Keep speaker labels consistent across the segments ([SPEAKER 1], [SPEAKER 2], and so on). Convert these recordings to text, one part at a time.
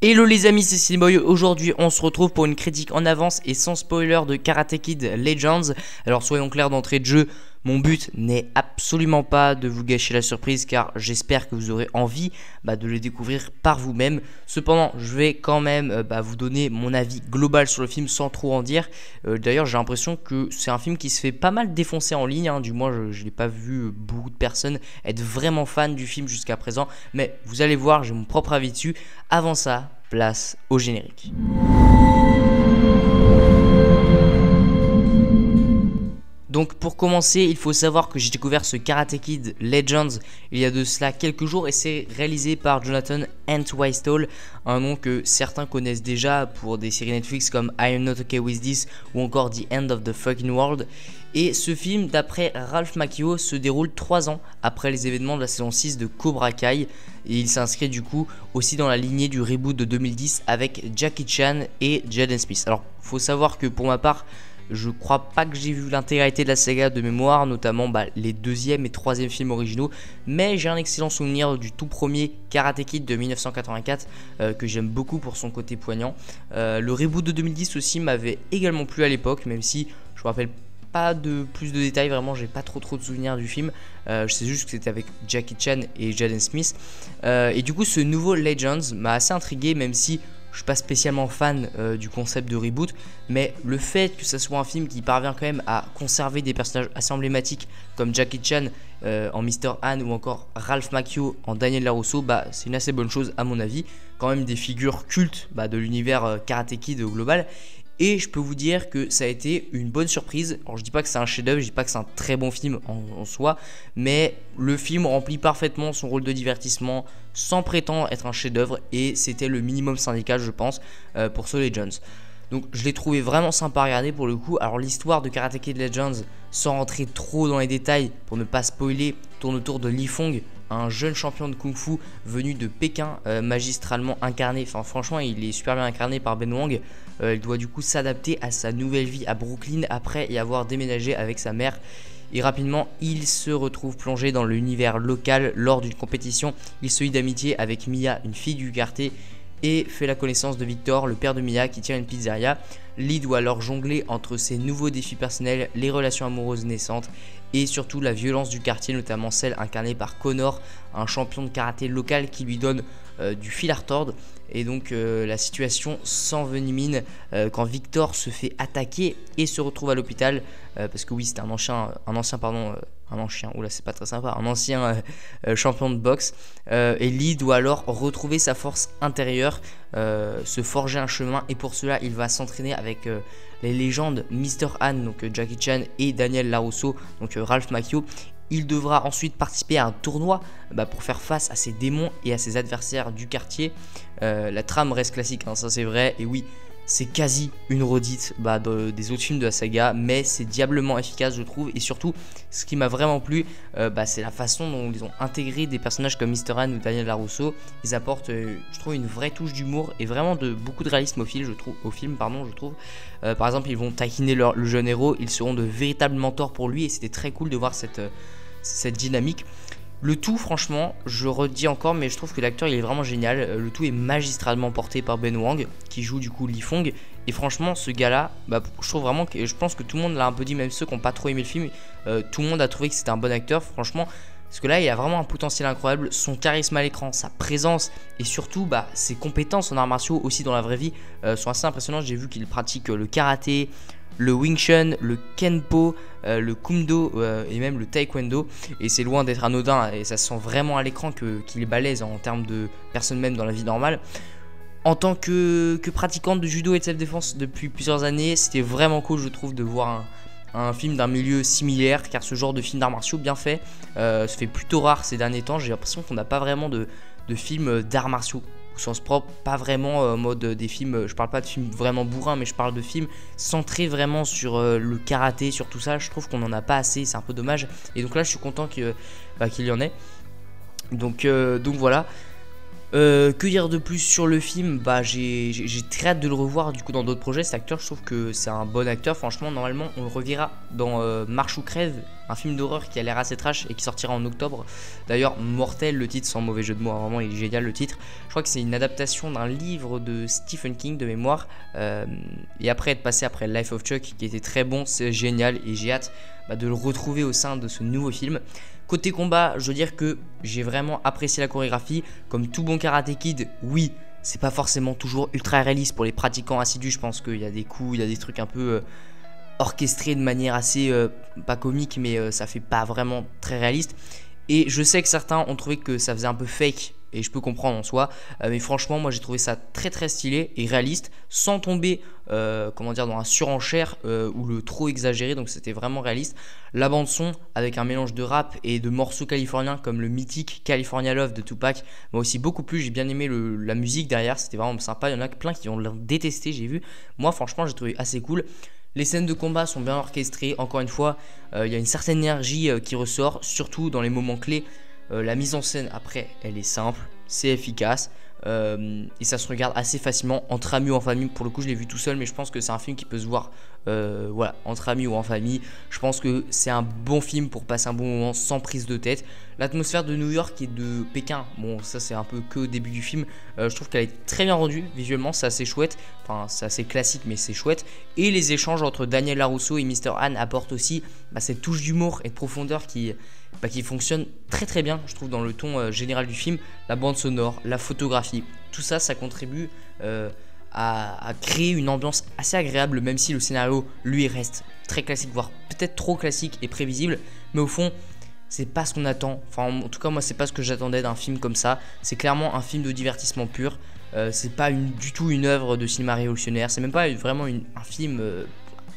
[SPEAKER 1] Hello les amis, c'est Cinéboy. Aujourd'hui on se retrouve pour une critique en avance et sans spoiler de Karate Kid Legends. Alors soyons clairs d'entrée de jeu, mon but n'est absolument pas de vous gâcher la surprise car j'espère que vous aurez envie de le découvrir par vous-même. Cependant je vais quand même vous donner mon avis global sur le film sans trop en dire. D'ailleurs j'ai l'impression que c'est un film qui se fait pas mal défoncer en ligne, du moins je n'ai pas vu beaucoup de personnes être vraiment fans du film jusqu'à présent. Mais vous allez voir, j'ai mon propre avis dessus. Avant ça, place au générique. Donc pour commencer, il faut savoir que j'ai découvert ce Karate Kid Legends il y a de cela quelques jours et c'est réalisé par Jonathan Entwistle, un nom que certains connaissent déjà pour des séries Netflix comme I Am Not Okay With This ou encore The End of the Fucking World. Et ce film, d'après Ralph Macchio, se déroule 3 ans après les événements de la saison 6 de Cobra Kai. Et il s'inscrit du coup aussi dans la lignée du reboot de 2010 avec Jackie Chan et Jaden Smith. Alors, faut savoir que pour ma part, je crois pas que j'ai vu l'intégralité de la saga de mémoire, notamment les 2e et 3e films originaux, mais j'ai un excellent souvenir du tout premier Karate Kid de 1984 que j'aime beaucoup pour son côté poignant. Le reboot de 2010 aussi m'avait également plu à l'époque, même si je me rappelle pas de plus de détails, vraiment j'ai pas trop de souvenirs du film. Je sais juste que c'était avec Jackie Chan et Jaden Smith. Et du coup ce nouveau Legends m'a assez intrigué, même si je suis pas spécialement fan du concept de reboot, mais le fait que ça soit un film qui parvient quand même à conserver des personnages assez emblématiques comme Jackie Chan en Mr. Han ou encore Ralph Macchio en Daniel LaRusso, c'est une assez bonne chose à mon avis. Quand même des figures cultes de l'univers Karate Kid au global. Et je peux vous dire que ça a été une bonne surprise. Alors je dis pas que c'est un chef-d'œuvre, je dis pas que c'est un très bon film en soi, mais le film remplit parfaitement son rôle de divertissement sans prétendre être un chef-d'œuvre et c'était le minimum syndical je pense pour ce Legends. Donc je l'ai trouvé vraiment sympa à regarder pour le coup. Alors l'histoire de Karate Kid Legends, sans rentrer trop dans les détails pour ne pas spoiler, tourne autour de Li Fong, un jeune champion de Kung Fu venu de Pékin, magistralement incarné, franchement il est super bien incarné par Ben Wang. Il doit du coup s'adapter à sa nouvelle vie à Brooklyn après y avoir déménagé avec sa mère. Et rapidement, il se retrouve plongé dans l'univers local lors d'une compétition. Il se lie d'amitié avec Mia, une fille du quartier, et fait la connaissance de Victor, le père de Mia, qui tient une pizzeria. Lee doit alors jongler entre ses nouveaux défis personnels, les relations amoureuses naissantes et surtout la violence du quartier, notamment celle incarnée par Connor, un champion de karaté local qui lui donne du fil à retordre. Et donc la situation s'envenime quand Victor se fait attaquer et se retrouve à l'hôpital parce que oui, c'était un ancien champion de boxe. Et Lee doit alors retrouver sa force intérieure, se forger un chemin, et pour cela il va s'entraîner avec les légendes Mr. Han, donc Jackie Chan, et Daniel LaRusso, donc Ralph Macchio. Il devra ensuite participer à un tournoi pour faire face à ses démons et à ses adversaires du quartier. La trame reste classique, ça c'est vrai, et oui, c'est quasi une redite des autres films de la saga, mais c'est diablement efficace je trouve. Et surtout, ce qui m'a vraiment plu, c'est la façon dont ils ont intégré des personnages comme Mr. Han ou Daniel LaRusso. Ils apportent, je trouve, une vraie touche d'humour et vraiment beaucoup de réalisme au film, je trouve. Par exemple, ils vont taquiner le jeune héros, ils seront de véritables mentors pour lui, et c'était très cool de voir cette dynamique. Le tout, franchement, je redis encore, mais je trouve que l'acteur il est vraiment génial. Le tout est magistralement porté par Ben Wang, qui joue du coup Li Fong. Et franchement, ce gars-là, je trouve vraiment que, je pense que tout le monde l'a un peu dit, même ceux qui n'ont pas trop aimé le film, tout le monde a trouvé que c'était un bon acteur, franchement. Parce que là, il a vraiment un potentiel incroyable, son charisme à l'écran, sa présence et surtout ses compétences en arts martiaux aussi dans la vraie vie sont assez impressionnantes. J'ai vu qu'il pratique le karaté, le Wing Chun, le Kenpo, le Kumdo et même le Taekwondo. Et c'est loin d'être anodin et ça se sent vraiment à l'écran qu'il est balèze en termes de personne même dans la vie normale. En tant que pratiquante de judo et de self-défense depuis plusieurs années, c'était vraiment cool je trouve de voir un film d'un milieu similaire, car ce genre de film d'arts martiaux bien fait se fait plutôt rare ces derniers temps. J'ai l'impression qu'on n'a pas vraiment de films d'arts martiaux au sens propre, pas vraiment en mode des films, je parle pas de films vraiment bourrins, mais je parle de films centrés vraiment sur le karaté, sur tout ça. Je trouve qu'on en a pas assez, c'est un peu dommage, et donc là je suis content qu'il y en ait. Donc voilà. Que dire de plus sur le film? Bah j'ai très hâte de le revoir du coup dans d'autres projets. Cet acteur, je trouve que c'est un bon acteur. Franchement, normalement on le reverra dans Marche ou crève, un film d'horreur qui a l'air assez trash et qui sortira en octobre. D'ailleurs, mortel le titre, sans mauvais jeu de mots, hein, vraiment il est génial le titre. Je crois que c'est une adaptation d'un livre de Stephen King de mémoire. Et après être passé après Life of Chuck qui était très bon, c'est génial et j'ai hâte de le retrouver au sein de ce nouveau film. Côté combat, je veux dire que j'ai vraiment apprécié la chorégraphie. Comme tout bon Karate Kid, oui, c'est pas forcément toujours ultra réaliste pour les pratiquants assidus. Je pense qu'il y a des coups, il y a des trucs un peu orchestrés de manière assez, pas comique, mais ça fait pas vraiment très réaliste. Et je sais que certains ont trouvé que ça faisait un peu fake, et je peux comprendre en soi, mais franchement moi j'ai trouvé ça très très stylé et réaliste, sans tomber comment dire, dans la surenchère ou le trop exagéré, donc c'était vraiment réaliste. La bande son avec un mélange de rap et de morceaux californiens comme le mythique California Love de Tupac m'a aussi beaucoup plu. J'ai bien aimé la musique derrière, c'était vraiment sympa. Il y en a plein qui ont détesté, j'ai vu. Moi franchement j'ai trouvé assez cool. Les scènes de combat sont bien orchestrées, encore une fois, il y a une certaine énergie qui ressort, surtout dans les moments clés. La mise en scène, après, elle est simple, c'est efficace, et ça se regarde assez facilement entre amis ou en famille. Pour le coup, je l'ai vu tout seul, mais je pense que c'est un film qui peut se voir voilà, entre amis ou en famille. Je pense que c'est un bon film pour passer un bon moment sans prise de tête. L'atmosphère de New York et de Pékin, bon ça c'est un peu que au début du film, je trouve qu'elle est très bien rendue visuellement, c'est assez chouette, enfin c'est assez classique mais c'est chouette. Et les échanges entre Daniel Larusso et Mr. Han apportent aussi cette touche d'humour et de profondeur qui fonctionne très très bien, je trouve, dans le ton général du film. La bande sonore, la photographie, tout ça, ça contribue à créer une ambiance assez agréable, même si le scénario lui reste très classique, voire peut-être trop classique et prévisible. Mais au fond, c'est pas ce qu'on attend. Enfin, en tout cas, moi, c'est pas ce que j'attendais d'un film comme ça. C'est clairement un film de divertissement pur. C'est pas du tout une œuvre de cinéma révolutionnaire. C'est même pas vraiment un film.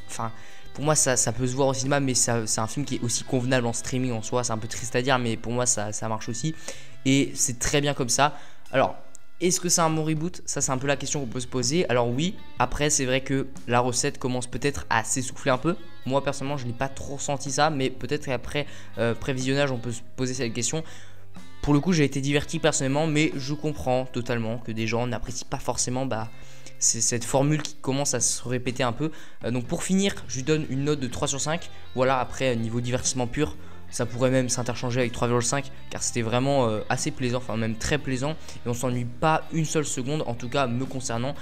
[SPEAKER 1] Enfin, pour moi, ça peut se voir au cinéma, mais c'est un film qui est aussi convenable en streaming en soi. C'est un peu triste à dire, mais pour moi, ça marche aussi. Et c'est très bien comme ça. Alors, est-ce que c'est un bon reboot? Ça, c'est un peu la question qu'on peut se poser. Alors oui, après, c'est vrai que la recette commence peut-être à s'essouffler un peu. Moi, personnellement, je n'ai pas trop senti ça, mais peut-être qu'après prévisionnage, on peut se poser cette question. Pour le coup, j'ai été diverti personnellement, mais je comprends totalement que des gens n'apprécient pas forcément c'est cette formule qui commence à se répéter un peu. Donc pour finir, je lui donne une note de 3 sur 5. Voilà, après, niveau divertissement pur, ça pourrait même s'interchanger avec 3,5 car c'était vraiment assez plaisant, enfin même très plaisant, et on s'ennuie pas une seule seconde, en tout cas me concernant.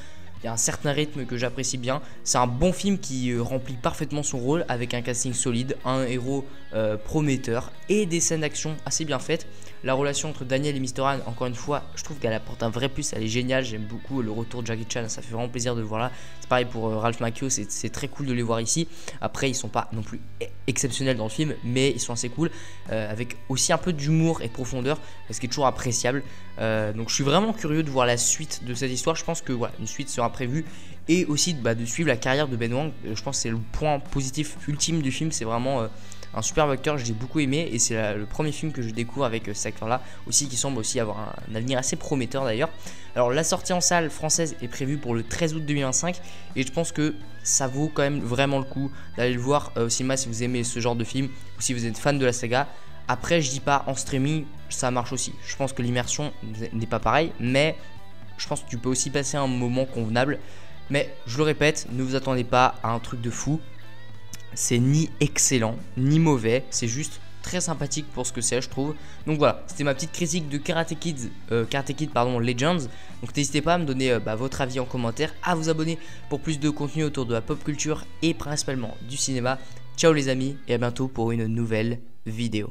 [SPEAKER 1] Il y a un certain rythme que j'apprécie bien. C'est un bon film qui remplit parfaitement son rôle avec un casting solide, un héros prometteur et des scènes d'action assez bien faites. La relation entre Daniel et Mr. Han, encore une fois, je trouve qu'elle apporte un vrai plus, elle est géniale. J'aime beaucoup le retour de Jackie Chan, ça fait vraiment plaisir de le voir là. C'est pareil pour Ralph Macchio, c'est très cool de les voir ici. Après, ils sont pas non plus exceptionnels dans le film, mais ils sont assez cool, avec aussi un peu d'humour et de profondeur, ce qui est toujours appréciable. Donc je suis vraiment curieux de voir la suite de cette histoire. Je pense que voilà, une suite sera prévue, et aussi de suivre la carrière de Ben Wang. Je pense que c'est le point positif ultime du film. C'est vraiment un superbe acteur, je l'ai beaucoup aimé, et c'est le premier film que je découvre avec cet acteur là aussi, qui semble aussi avoir un avenir assez prometteur d'ailleurs. Alors la sortie en salle française est prévue pour le 13 août 2025, et je pense que ça vaut quand même vraiment le coup d'aller le voir au cinéma si vous aimez ce genre de film ou si vous êtes fan de la saga. Après, je dis pas en streaming, ça marche aussi. Je pense que l'immersion n'est pas pareille, mais je pense que tu peux aussi passer un moment convenable. Mais je le répète, ne vous attendez pas à un truc de fou. C'est ni excellent, ni mauvais, c'est juste très sympathique pour ce que c'est, je trouve. Donc voilà, c'était ma petite critique de Karate Kid Legends. Donc n'hésitez pas à me donner votre avis en commentaire, à vous abonner pour plus de contenu autour de la pop culture et principalement du cinéma. Ciao les amis, et à bientôt pour une nouvelle vidéo.